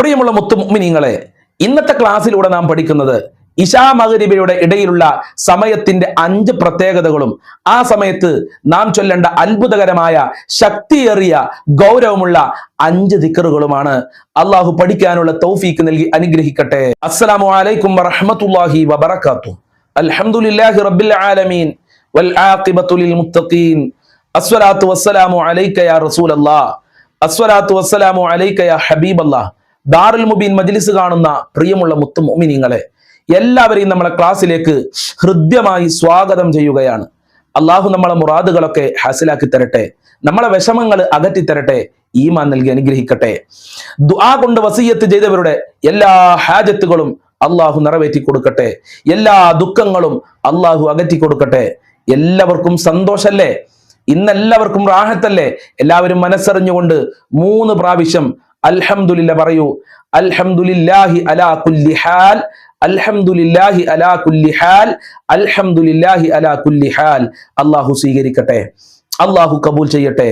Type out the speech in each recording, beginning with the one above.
പ്രിയമുള്ള മുത്തുമുഅ്മിനീങ്ങളെ, ഇന്നത്തെ ക്ലാസ്സിലൂടെ നാം പഠിക്കുന്നത് ഇശാ മഗ്‌രിബിയുടെ ഇടയിലുള്ള സമയത്തിന്റെ 5 പ്രത്യേകതകളും ആ സമയത്ത് നാം ചൊല്ലേണ്ട അത്ഭുതകരമായ ശക്തിയേറിയ ഗൗരവമുള്ള 5 ദിക്റുകളുമാണ്. അള്ളാഹു പഠിക്കാനുള്ള തൗഫീക്ക് നൽകി അനുഗ്രഹിക്കട്ടെ. അസ്സലാമു അലൈക്കും വറഹ്മത്തുള്ളാഹി വബറകാതുഹു. അൽഹംദുലില്ലാഹി റബ്ബിൽ ആലമീൻ വൽ ആഖിബത്തു ലിൽ മുത്തഖീൻ. അസ്സലാത്തു വസ്സലാമു അലൈക യാ റസൂലല്ലാഹ്. അസ്സലാത്തു വസ്സലാമു അലൈക യാ ഹബീബല്ലാഹ്. ദാറുൽ മുബീൻ മജ്ലിസ് കാണുന്ന പ്രിയമുള്ള മുത്തുമുഅ്മിനീങ്ങളെ, എല്ലാവരെയും നമ്മളെ ക്ലാസ്സിലേക്ക് ഹൃദ്യമായി സ്വാഗതം ചെയ്യുകയാണ്. അള്ളാഹു നമ്മളെ മുറാദുകളൊക്കെ ഹാസിലാക്കി തരട്ടെ, നമ്മളെ വിഷമങ്ങൾ അകറ്റി തരട്ടെ, ഈമാൻ നൽകി അനുഗ്രഹിക്കട്ടെ. ദുആ കൊണ്ട് വസിയ്യത്ത് ചെയ്തവരുടെ എല്ലാ ഹാജത്തുകളും അള്ളാഹു നിറവേറ്റി കൊടുക്കട്ടെ, എല്ലാ ദുഃഖങ്ങളും അള്ളാഹു അകറ്റി കൊടുക്കട്ടെ. എല്ലാവർക്കും സന്തോഷല്ലേ? ഇന്നെല്ലാവർക്കും റാഹത്തല്ലേ? എല്ലാവരും മനസ്സറിഞ്ഞുകൊണ്ട് 3 പ്രാവശ്യം അൽഹംദുലില്ലാഹ് പറയൂ. അൽഹംദുലില്ലാഹി അലാ കുല്ലി ഹാൽ, അൽഹംദുലില്ലാഹി അലാ കുല്ലി ഹാൽ, അൽഹംദുലില്ലാഹി അലാ കുല്ലി ഹാൽ. അള്ളാഹു സ്വീകരിക്കട്ടെ, അള്ളാഹു കബൂൽ ചെയ്യട്ടെ,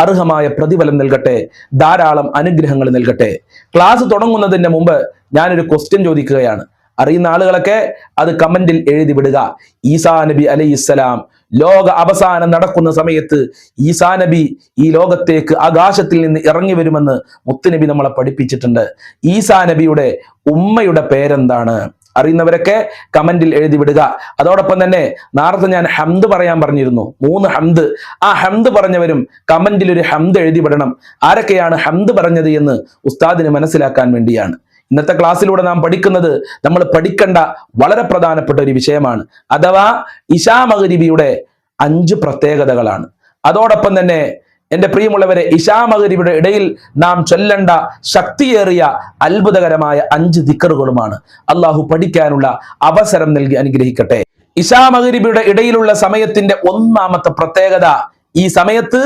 അർഹമായ പ്രതിഫലം നൽകട്ടെ, ധാരാളം അനുഗ്രഹങ്ങൾ നൽകട്ടെ. ക്ലാസ് തുടങ്ങുന്നതിന് മുമ്പ് ഞാനൊരു ക്വസ്റ്റ്യൻ ചോദിക്കുകയാണ്. അറിയുന്ന ആളുകളൊക്കെ അത് കമന്റിൽ എഴുതി വിടുക. ഈസാ നബി അലൈഹിസ്സലാം ലോക അവസാനം നടക്കുന്ന സമയത്ത് ഈസാ നബി ഈ ലോകത്തേക്ക് ആകാശത്തിൽ നിന്ന് ഇറങ്ങി വരുമെന്ന് മുത്തുനബി നമ്മളെ പഠിപ്പിച്ചിട്ടുണ്ട്. ഈസാ നബിയുടെ ഉമ്മയുടെ പേരെന്താണ്? അറിയുന്നവരൊക്കെ കമന്റിൽ എഴുതി വിടുക. അതോടൊപ്പം തന്നെ നേരത്തെ ഞാൻ ഹംദ് പറയാൻ പറഞ്ഞിരുന്നു, 3 ഹംദ്. ആ ഹംദ് പറഞ്ഞവരും കമന്റിൽ ഒരു ഹംദ് എഴുതി വിടണം. ആരൊക്കെയാണ് ഹംദ് പറഞ്ഞത് എന്ന് ഉസ്താദിന് മനസ്സിലാക്കാൻ വേണ്ടിയാണ്. ഇന്നത്തെ ക്ലാസ്സിലൂടെ നാം പഠിക്കുന്നത്, നമ്മൾ പഠിക്കേണ്ട വളരെ പ്രധാനപ്പെട്ട ഒരു വിഷയമാണ്. അഥവാ ഇശാ മഗ്‌രിബിയുടെ 5 പ്രത്യേകതകളാണ്. അതോടൊപ്പം തന്നെ എൻ്റെ പ്രിയമുള്ളവരെ, ഇശാ മഗ്‌രിബിയുടെ ഇടയിൽ നാം ചൊല്ലേണ്ട ശക്തിയേറിയ അത്ഭുതകരമായ 5 ദിക്റുകളുമാണ്. അള്ളാഹു പഠിക്കാനുള്ള അവസരം നൽകി അനുഗ്രഹിക്കട്ടെ. ഇശാ മഗ്‌രിബിയുടെ ഇടയിലുള്ള സമയത്തിന്റെ 1ാമത്തെ പ്രത്യേകത, ഈ സമയത്ത്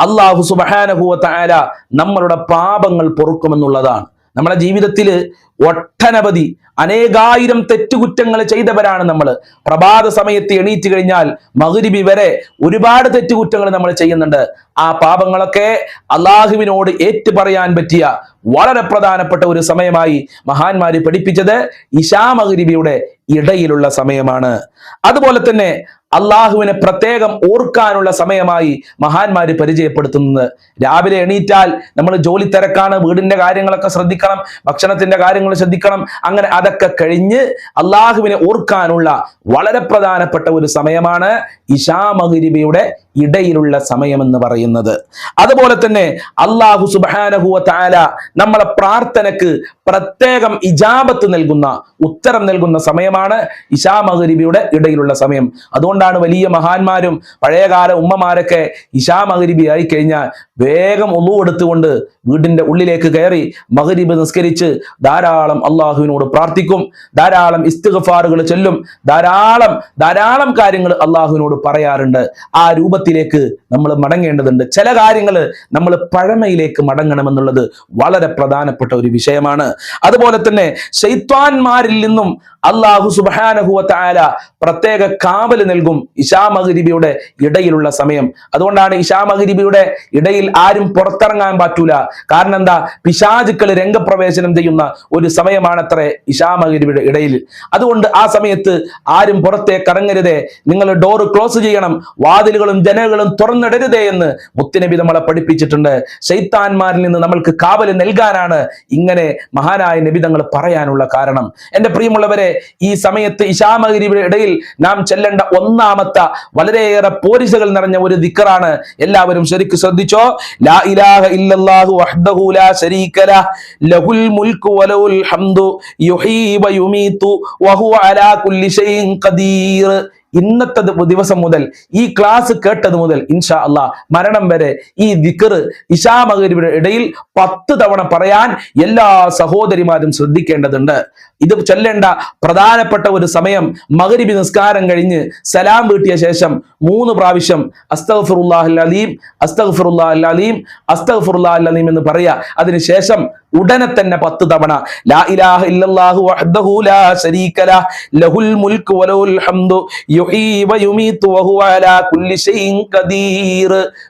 അള്ളാഹു സുബ്ഹാനഹു വ തആല നമ്മളുടെ പാപങ്ങൾ പൊറുക്കുമെന്നുള്ളതാണ്. നമ്മുടെ ജീവിതത്തിൽ ഒട്ടനവധി അനേകായിരം തെറ്റുകുറ്റങ്ങൾ ചെയ്തവരാണ് നമ്മൾ. പ്രഭാത സമയത്ത് എണീറ്റ് കഴിഞ്ഞാൽ മഗ്‌രിബി വരെ ഒരുപാട് തെറ്റുകുറ്റങ്ങൾ നമ്മൾ ചെയ്യുന്നുണ്ട്. ആ പാപങ്ങളൊക്കെ അള്ളാഹുവിനോട് ഏറ്റു പറയാൻ പറ്റിയ വളരെ പ്രധാനപ്പെട്ട ഒരു സമയമായി മഹാന്മാര് പഠിപ്പിച്ചത് ഇശാ മഗ്‌രിബിയുടെ ഇടയിലുള്ള സമയമാണ്. അതുപോലെ തന്നെ അള്ളാഹുവിനെ പ്രത്യേകം ഓർക്കാനുള്ള സമയമായി മഹാന്മാര് പരിചയപ്പെടുത്തുന്നത്, രാവിലെ എണീറ്റാൽ നമ്മൾ ജോലി തിരക്കാണ്, വീടിന്റെ കാര്യങ്ങളൊക്കെ ശ്രദ്ധിക്കണം, ഭക്ഷണത്തിന്റെ കാര്യങ്ങൾ ശ്രദ്ധിക്കണം, അങ്ങനെ അതൊക്കെ കഴിഞ്ഞ് അള്ളാഹുവിനെ ഓർക്കാനുള്ള വളരെ പ്രധാനപ്പെട്ട ഒരു സമയമാണ് ഇശാ മഗ്‌രിബിയുടെ ഇടയിലുള്ള സമയം എന്ന് പറയുന്നത്. അതുപോലെ തന്നെ അള്ളാഹു സുബ്ഹാനഹു വ തആല നമ്മളെ പ്രാർത്ഥനക്ക് പ്രത്യേകം ഇജാബത്ത് നൽകുന്ന, ഉത്തരം നൽകുന്ന സമയമാണ് ഇശാ മഗ്‌രിബിയുടെ ഇടയിലുള്ള സമയം. അതുകൊണ്ടാണ് വലിയ മഹാന്മാരും പഴയകാല ഉമ്മമാരൊക്കെ ഇശാ മഗ്‌രിബി ആയി കഴിഞ്ഞാൽ വേഗം ഒളു എടുത്തുകൊണ്ട് വീടിന്റെ ഉള്ളിലേക്ക് കയറി മഗ്‌രിബ് നിസ്കരിച്ച് ധാരാളം അള്ളാഹുവിനോട് പ്രാർത്ഥിക്കും, ധാരാളം ഇസ്തിഗ്ഫാറുകൾ ചൊല്ലും, ധാരാളം കാര്യങ്ങൾ അള്ളാഹുവിനോട് പറയാറുണ്ട്. ആ രൂപത്തിലേക്ക് നമ്മൾ മടങ്ങേണ്ടതുണ്ട്. ചില കാര്യങ്ങൾ നമ്മൾ പഴമയിലേക്ക് മടങ്ങണമെന്നുള്ളത് വളരെ പ്രധാനപ്പെട്ട ഒരു വിഷയമാണ്. അതുപോലെ തന്നെ ശൈത്വാന്മാരിൽ നിന്നും അള്ളാഹു സുബ്ഹാനഹു വ തആല പ്രത്യേക കാവൽ നൽകും ഇശാ മഗ്‌രിബിയുടെ ഇടയിലുള്ള സമയം. അതുകൊണ്ടാണ് ഇശാ മഗ്‌രിബിയുടെ ഇടയിൽ ആരും പുറത്തിറങ്ങാൻ പറ്റൂല. കാരണം എന്താ? പിശാചുക്കൾ രംഗപ്രവേശനം ചെയ്യുന്ന ഒരു സമയമാണത്രേ ഇശാ മഗ്‌രിബിയുടെ ഇടയിൽ. അതുകൊണ്ട് ആ സമയത്ത് ആരും പുറത്തേക്ക് ഇറങ്ങരുതേ, നിങ്ങൾ ഡോർ ക്ലോസ് ചെയ്യണം, വാതിലുകളും ജനലുകളും തുറന്നിടരുതേ എന്ന് മുത്തുനബി നമ്മളെ പഠിപ്പിച്ചിട്ടുണ്ട്. ശൈത്താന്മാരിൽ നിന്ന് നമ്മൾക്ക് കാവൽ നൽകാനാണ് ഇങ്ങനെ മഹാനായ നബി തങ്ങൾ പറയാനുള്ള കാരണം. എൻ്റെ പ്രിയമുള്ളവരെ, ഈ സമയത്ത് ഇശാ മഗ്‌രിബിയുടെ ഇടയിൽ നാം ചെല്ലേണ്ട 1ാമത്തെ വളരെയേറെ പോരിശകൾ നിറഞ്ഞ ഒരു ദിക്റാണ്. എല്ലാവരും ശരിക്കും ശ്രദ്ധിച്ചോ. ലാ ഇലാഹ ഇല്ലല്ലാഹു വഹ്ദഹു ലാ ശരീക ലഹ് ലഹുൽ മുൽക്കു വലഹുൽ ഹംദു യുഹീ വ യുമീതു വഹുവ അലാ കുല്ലി ഷൈഇൻ ഖദീർ. ഇന്നത്തെ ദിവസം മുതൽ, ഈ ക്ലാസ് കേട്ടത് മുതൽ ഇൻഷാ അല്ലാഹ് മരണം വരെ ഈ ദിക്ർ ഇശാ മഗ്‌രിബിയുടെ ഇടയിൽ 10 തവണ പറയാൻ എല്ലാ സഹോദരിമാരും ശ്രദ്ധിക്കേണ്ടതുണ്ട്. ഇത് ചൊല്ലേണ്ട പ്രധാനപ്പെട്ട ഒരു സമയം മഗ്‌രിബ് നിസ്കാരം കഴിഞ്ഞ് സലാം വീട്ടിയ ശേഷം 3 പ്രാവശ്യം അസ്തഗ്ഫിറുല്ലാഹൽ അലീം, അസ്തഗ്ഫിറുല്ലാഹൽ അലീം, അസ്തഗ്ഫിറുല്ലാഹൽ അലീം എന്ന് പറയാ. അതിനുശേഷം ഉടനെ തന്നെ 10 തവണ ലാ ഇലാഹ ഇല്ലല്ലാഹു വഹ്ദഹു ലാ ശരീക ലഹ് ലഹുൽ മുൽക്കു വലഹുൽ ഹംദു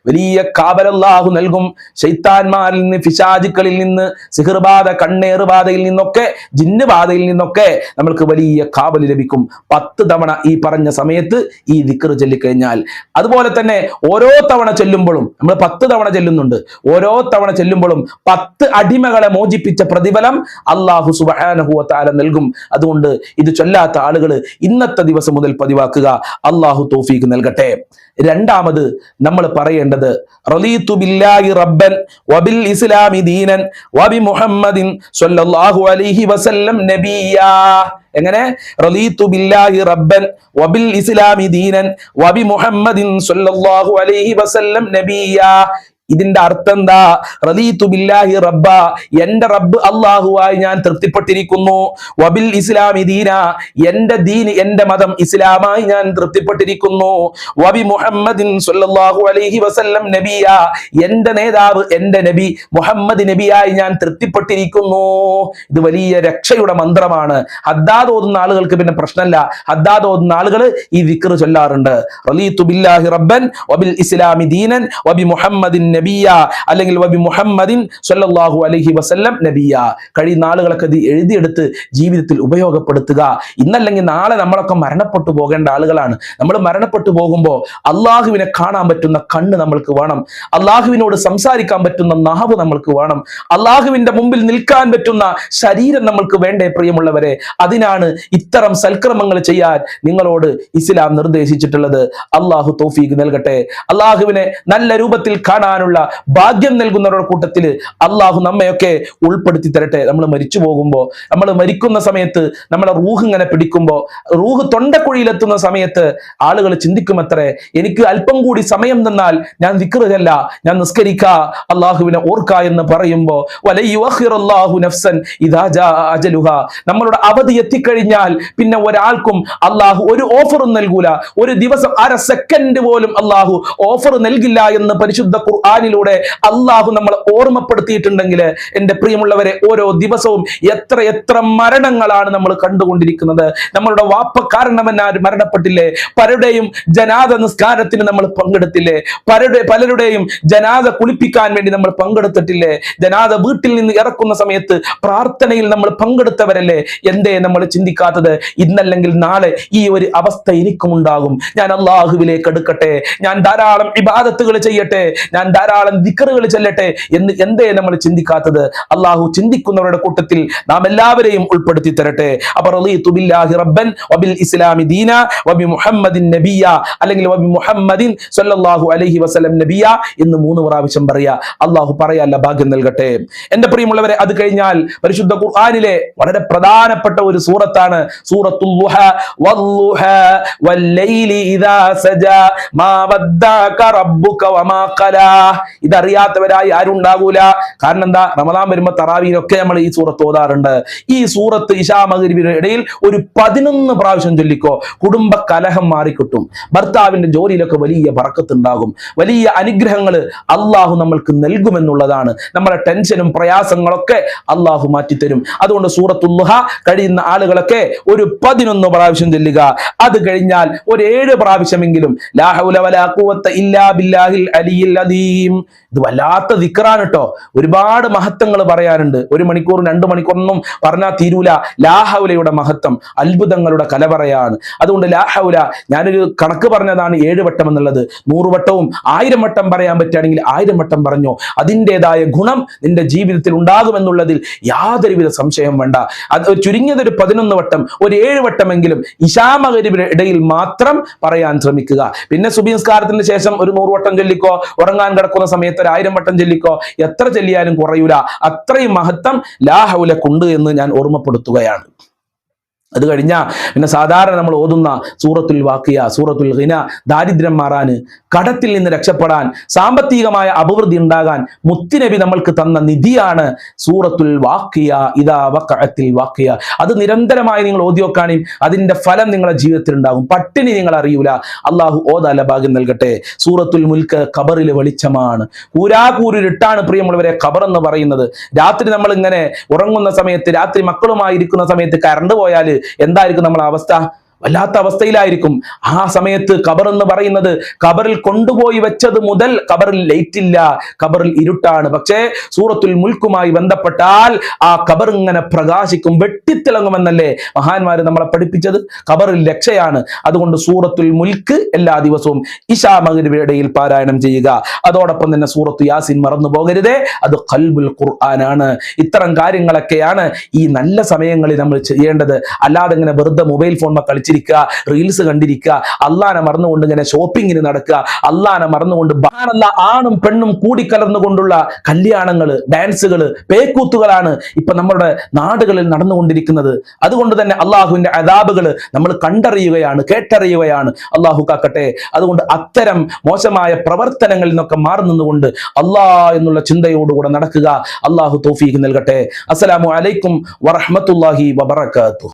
വലിയ കാവൽ അല്ലാഹു നൽകും. ശൈത്താന്മാരിൽ നിന്ന്, പിശാചുക്കളിൽ നിന്ന്, സിഹ്ർബാധ, കണ്ണേറുബാധയിൽ നിന്നൊക്കെ, ജിന്നുബാധയിൽ നിന്നൊക്കെ നമ്മൾക്ക് വലിയ കാവൽ ലഭിക്കും 10 തവണ ഈ പറഞ്ഞ സമയത്ത് ഈ ദിക്ർ ചൊല്ലിക്കഴിഞ്ഞാൽ. അതുപോലെ തന്നെ ഓരോ തവണ ചെല്ലുമ്പോഴും നമ്മൾ 10 തവണ ചെല്ലുന്നുണ്ട്. ഓരോ തവണ ചെല്ലുമ്പോഴും 10 അടിമകളെ മോചിപ്പിച്ച പ്രതിഫലം അല്ലാഹു സുബ്ഹാനഹു വ തആല നൽകും. അതുകൊണ്ട് ഇത് ചൊല്ലാത്ത ആളുകൾ ഇന്നത്തെ ദിവസം മുതൽ പതിവാക്കുക. അല്ലാഹു തൗഫീഖ് നൽകട്ടെ. രണ്ടാമത് നമ്മൾ പറയേണ്ടത് റളീതു ബില്ലാഹി റബ്ബൻ വബിൽ ഇസ്ലാമി ദീനൻ വബി മുഹമ്മദിൻ സ്വല്ലല്ലാഹു അലൈഹി വസല്ലം നബിയാ. എങ്ങനെ? റളീതു ബില്ലാഹി റബ്ബൻ വബിൽ ഇസ്ലാമി ദീനൻ വബി മുഹമ്മദിൻ സ്വല്ലല്ലാഹു അലൈഹി വസല്ലം നബിയാ. ഇതിന്റെ അർത്ഥം എന്താ? റളീതു ബില്ലാഹി റബ്ബ, എന്റെ റബ്ബ് അല്ലാഹുവായി ഞാൻ തൃപ്തിപ്പെട്ടിരിക്കുന്നു. വബിൽ ഇസ്ലാമി ദീന, എന്റെ ദീൻ, എന്റെ മതം ഇസ്ലാമായി ഞാൻ തൃപ്തിപ്പെട്ടിരിക്കുന്നു. വബി മുഹമ്മദിൻ സ്വല്ലല്ലാഹു അലൈഹി വസല്ലം നബിയ, എന്റെ നേതാവ്, എന്റെ നബി മുഹമ്മദ് നബിയായി ഞാൻ തൃപ്തിപ്പെട്ടിരിക്കുന്നു. ഇത് വലിയ രക്ഷയുടെ മന്ത്രമാണ്. ഹദ്ദാദ് ഓതുന്ന ആളുകൾക്ക് പിന്നെ പ്രശ്നമല്ല. ഹദ്ദാദ് ഓതുന്ന ആളുകൾ ഈ ദിക്ർ ചൊല്ലാറുണ്ട്. റളീതു ബില്ലാഹി റബ്ബൻ വബിൽ ഇസ്ലാമി ദീനൻ വബി മുഹമ്മദിൻ നബിയ, അല്ലെങ്കിൽ വബി മുഹമ്മദിൻ സ്വല്ലല്ലാഹു അലൈഹി വസല്ലം നബിയ. കഴിയുന്ന ആളുകളൊക്കെ ഇത് എഴുതിയെടുത്ത് ജീവിതത്തിൽ ഉപയോഗപ്പെടുത്തുക. ഇന്നല്ലെങ്കിൽ നാളെ നമ്മളൊക്കെ മരണപ്പെട്ടു പോകേണ്ട ആളുകളാണ്. നമ്മൾ മരണപ്പെട്ടു പോകുമ്പോൾ അള്ളാഹുവിനെ കാണാൻ പറ്റുന്ന കണ്ണ് നമ്മൾക്ക് വേണം. അള്ളാഹുവിനോട് സംസാരിക്കാൻ പറ്റുന്ന നാവ് നമ്മൾക്ക് വേണം. അള്ളാഹുവിന്റെ മുമ്പിൽ നിൽക്കാൻ പറ്റുന്ന ശരീരം നമ്മൾക്ക് വേണ്ടേ പ്രിയമുള്ളവരെ? അതിനാണ് ഇത്തരം സൽക്രമങ്ങൾ ചെയ്യാൻ നിങ്ങളോട് ഇസ്ലാം നിർദ്ദേശിച്ചിട്ടുള്ളത്. അള്ളാഹു തൗഫീഖ് നൽകട്ടെ. അള്ളാഹുവിനെ നല്ല രൂപത്തിൽ കാണാനുള്ള ഭാഗ്യം നൽകുന്നവരുടെ കൂട്ടത്തിൽ അള്ളാഹു നമ്മയൊക്കെ ഉൾപ്പെടുത്തി തരട്ടെ. നമ്മൾ മരിച്ചു പോകുമ്പോൾ, നമ്മൾ മരിക്കുന്ന സമയത്ത് നമ്മളെ റൂഹ് ഇങ്ങനെ പിടിക്കുമ്പോൾ, റൂഹ് തൊണ്ടക്കുഴിയിലെത്തുന്ന സമയത്ത് ആളുകൾ ചിന്തിക്കുമത്രേ, എനിക്ക് അല്പം കൂടി സമയം തന്നാൽ ഞാൻ ദിക്ർ ചൊല്ല, ഞാൻ നിസ്കരിക്ക, അള്ളാഹുവിനെ ഓർക്ക എന്ന് പറയുമ്പോൾ നമ്മളുടെ അവധി എത്തിക്കഴിഞ്ഞാൽ പിന്നെ ഒരാൾക്കും അള്ളാഹു ഒരു ഓഫറും നൽകൂല. ഒരു ദിവസം 1/2 സെക്കൻഡ് പോലും അള്ളാഹു ഓഫർ നൽകില്ല എന്ന് പരിശുദ്ധ ഖുർആനിലൂടെ അള്ളാഹു നമ്മളെ ഓർമ്മപ്പെടുത്തിയിട്ടുണ്ടെങ്കിൽ എൻ്റെ പ്രിയമുള്ളവരെ, ഓരോ ദിവസവും എത്ര മരണങ്ങളാണ് നമ്മൾ കണ്ടുകൊണ്ടിരിക്കുന്നത്. നമ്മളുടെ വാപ്പക്കാരനവനാര് മരണപ്പെട്ടില്ലേ? പലരുടെയും ജനാദ നിസ്കാരത്തിന് നമ്മൾ പങ്കെടുത്തില്ലേ? പലരുടെയും ജനാദ കുളിപ്പിക്കാൻ വേണ്ടി നമ്മൾ പങ്കെടുത്തിട്ടില്ലേ? ജനാദ വീട്ടിൽ നിന്ന് ഇറക്കുന്ന സമയത്ത് പ്രാർത്ഥനയിൽ നമ്മൾ പങ്കെടുത്തവരല്ലേ? എന്തേ നമ്മൾ ചിന്തിക്കാത്തത്? ഇന്നല്ലെങ്കിൽ നാളെ ഈ ഒരു അവസ്ഥ എനിക്കും ഉണ്ടാകും. ഞാൻ അള്ളാഹുവിലേക്ക് അടുക്കട്ടെ, ഞാൻ ധാരാളം ഇബാദത്തുകൾ ചെയ്യട്ടെ, ഞാൻ ധാരാളം ദിക്റുകൾ ചെല്ലട്ടെ എന്ന് എന്തേ നമ്മൾ ചിന്തിക്കാത്തത്? അള്ളാഹു ചിന്തിക്കുന്നവരുടെ കൂട്ടത്തിൽ നാം എല്ലാവരെയും ഉൾപ്പെടുത്തി തരട്ടെ. അപ്പോൾ റളീതു ബില്ലാഹി റബ്ബൻ വബിൽ ഇസ്ലാമി ദീന വബി മുഹമ്മദിൻ നബിയ, അല്ലെങ്കിൽ വബി മുഹമ്മദിൻ സ്വല്ലല്ലാഹു അലൈഹി വസല്ലം നബിയ എന്ന് 3 പ്രാവശ്യം പറയാ. അള്ളാഹു പറയാല്ല ഭാഗ്യം നൽകട്ടെ. എന്റെ പ്രിയമുള്ളവരെ, അത് കഴിഞ്ഞാൽ പരിശുദ്ധ ഖുർആനിലെ വളരെ പ്രധാനപ്പെട്ട ഒരു സൂറത്താണ് സൂറത്തുൽ ളുഹ. വല്ളുഹ വല്ലൈലി ഇദാ സജാ മാ വദ്ദഅക റബ്ബുക വമാ ഖലാ. ഇതറിയാത്തവരായി ആരും ഉണ്ടാകൂല. കാരണം എന്താ? റമദാൻ വരുമ്പോൾ തറാവീഹിലൊക്കെ നമ്മൾ ഈ സൂറത്ത് ഓതാറുണ്ട്. ഈ സൂറത്ത് ഇശാ മഗ്‌രിബിന്റെ ഇടയിൽ ഒരു 11 പ്രാവശ്യം ചൊല്ലിക്കോ, കുടുംബ കലഹം മാറിക്കിട്ടും. ഭർത്താവിന്റെ ജോലിയിലൊക്കെ വലിയ ബറക്കത്ത് ഉണ്ടാകും. വലിയ അനുഗ്രഹങ്ങൾ അള്ളാഹു നമ്മൾക്ക് നൽകുമെന്നുള്ളതാണ്. നമ്മളെ ടെൻഷനും പ്രയാസങ്ങളൊക്കെ അള്ളാഹു മാറ്റിത്തരും. അതുകൊണ്ട് സൂറത്തുൽ ളുഹ കഴിയുന്ന ആളുകളൊക്കെ ഒരു 11 പ്രാവശ്യം ചൊല്ലുക. അത് കഴിഞ്ഞാൽ ഒരു 7 പ്രാവശ്യമെങ്കിലും ലാ ഹൗല വലാ ഖുവത ഇല്ലാ ബില്ലാഹിൽ അലിയിൽ അദീം. ഇത് വല്ലാത്ത ദിക്റാണ് കേട്ടോ. ഒരുപാട് മഹത്വങ്ങൾ പറയാനുണ്ട്. 1 മണിക്കൂർ 2 മണിക്കൂറൊന്നും പറഞ്ഞാൽ തീരൂല. ലാ ഹൗലയുടെ മഹത്വം അത്ഭുതങ്ങളുടെ കലവറയാണ്. അതുകൊണ്ട് ലാ ഹൗല, ഞാനൊരു കണക്ക് പറഞ്ഞതാണ് 7 വട്ടം എന്നുള്ളത്. 100 വട്ടവും 1000 വട്ടം പറയാൻ പറ്റുകയാണെങ്കിൽ 1000 വട്ടം പറഞ്ഞോ. അതിൻ്റെതായ ഗുണം നിന്റെ ജീവിതത്തിൽ ഉണ്ടാകുമെന്നുള്ളതിൽ യാതൊരുവിധ സംശയം വേണ്ട. അത് ചുരുങ്ങിയത് ഒരു 11 വട്ടം, ഒരു 7 വട്ടമെങ്കിലും ഇശാ മഗ്‌രിബിന്റെ ഇടയിൽ മാത്രം പറയാൻ ശ്രമിക്കുക. പിന്നെ സുബഹി നിസ്കാരത്തിന് ശേഷം ഒരു 100 വട്ടം ചൊല്ലിക്കോ, ഉറങ്ങാൻ കിടക്കുന്ന സമയത്ത് ഒരു 1000 വട്ടം ചൊല്ലിക്കോ. എത്ര ചൊല്ലിയാലും കുറയൂല. അത്രയും മഹത്വം ലാ ഹൗലക്കുണ്ട് എന്ന് ഞാൻ ഓർമ്മപ്പെടുത്തുകയാണ്. അത് കഴിഞ്ഞാൽ പിന്നെ സാധാരണ നമ്മൾ ഓതുന്ന സൂറത്തുൽ വാഖിയ, സൂറത്തുൽ ഗിന, ദാരിദ്ര്യം മാറാൻ, കടത്തിൽ നിന്ന് രക്ഷപ്പെടാൻ, സാമ്പത്തികമായ അഭിവൃദ്ധി ഉണ്ടാകാൻ മുത്തുനബി നമ്മൾക്ക് തന്ന നിധിയാണ് സൂറത്തുൽ വാഖിയ. ഇദാ വഖഅത്തിൽ വാഖിയ. അത് നിരന്തരമായി നിങ്ങൾ ഓതി വെക്കാനും അതിന്റെ ഫലം നിങ്ങളുടെ ജീവിതത്തിൽ ഉണ്ടാകും. പട്ടിണി നിങ്ങൾ അറിയൂല. അള്ളാഹു ഓതാല ഭാഗ്യം നൽകട്ടെ. സൂറത്തുൽ മുൽക്ക് ഖബറിലെ വെളിച്ചമാണ്. കൂരാകൂരിട്ടാണ് പ്രിയമുള്ളവരെ ഖബർ എന്ന് പറയുന്നത്. രാത്രി നമ്മൾ ഇങ്ങനെ ഉറങ്ങുന്ന സമയത്ത്, രാത്രി മക്കളുമായി ഇരിക്കുന്ന സമയത്ത് കറണ്ട് പോയാൽ എന്തായിരിക്കും നമ്മളെ അവസ്ഥ? വല്ലാത്ത അവസ്ഥയിലായിരിക്കും. ആ സമയത്ത് ഖബർ എന്ന് പറയുന്നത്, ഖബറിൽ കൊണ്ടുപോയി വെച്ചത് മുതൽ ഖബറിൽ ലൈറ്റ് ഇല്ല, ഖബറിൽ ഇരുട്ടാണ്. പക്ഷേ സൂറത്തുൽ മുൽക്കുമായി ബന്ധപ്പെട്ടാൽ ആ ഖബർ ഇങ്ങനെ പ്രകാശിക്കും, വെട്ടിത്തിളങ്ങുമെന്നല്ലേ മഹാന്മാര് നമ്മളെ പഠിപ്പിച്ചത്. ഖബറിൽ രക്ഷയാണ്. അതുകൊണ്ട് സൂറത്തുൽ മുൽക്ക് എല്ലാ ദിവസവും ഇശാ മഗ്‌രിബിന്റെ ഇടയിൽ പാരായണം ചെയ്യുക. അതോടൊപ്പം തന്നെ സൂറത്തു യാസീൻ മറന്നു പോകരുതേ, അത് ഖൽബുൽ ഖുർആനാണ്. ഇത്തരം കാര്യങ്ങളൊക്കെയാണ് ഈ നല്ല സമയങ്ങളിൽ നമ്മൾ ചെയ്യേണ്ടത്. അല്ലാതെ ഇങ്ങനെ വെറുതെ മൊബൈൽ ഫോൺ കളിച്ചിരിക്കുക, റീൽസ് കണ്ടിരിക്കുക, അള്ളാനെ മറന്നുകൊണ്ട് ഇങ്ങനെ ഷോപ്പിങ്ങിന് നടക്കുക, അള്ളാനെ മറന്നുകൊണ്ട് ആണും പെണ്ണും കൂടിക്കലർന്നുകൊണ്ടുള്ള കല്യാണങ്ങള്, ഡാൻസുകള്, പേക്കൂത്തുകളാണ് ഇപ്പൊ നമ്മുടെ നാടുകളിൽ നടന്നുകൊണ്ടിരിക്കുന്നത്. അതുകൊണ്ട് തന്നെ അള്ളാഹുവിന്റെ അദാബുകള് നമ്മൾ കണ്ടറിയുകയാണ്, കേട്ടറിയുകയാണ്. അള്ളാഹു കാക്കട്ടെ. അതുകൊണ്ട് അത്തരം മോശമായ പ്രവർത്തനങ്ങളിൽ നിന്നൊക്കെ മാറി നിന്നുകൊണ്ട് അള്ളാഹ് എന്നുള്ള ചിന്തയോടുകൂടെ നടക്കുക. അള്ളാഹു തൗഫീഖ് നൽകട്ടെ. അസ്സലാമു അലൈക്കും വറഹ്മത്തുള്ളാഹി വബറകാതുഹു.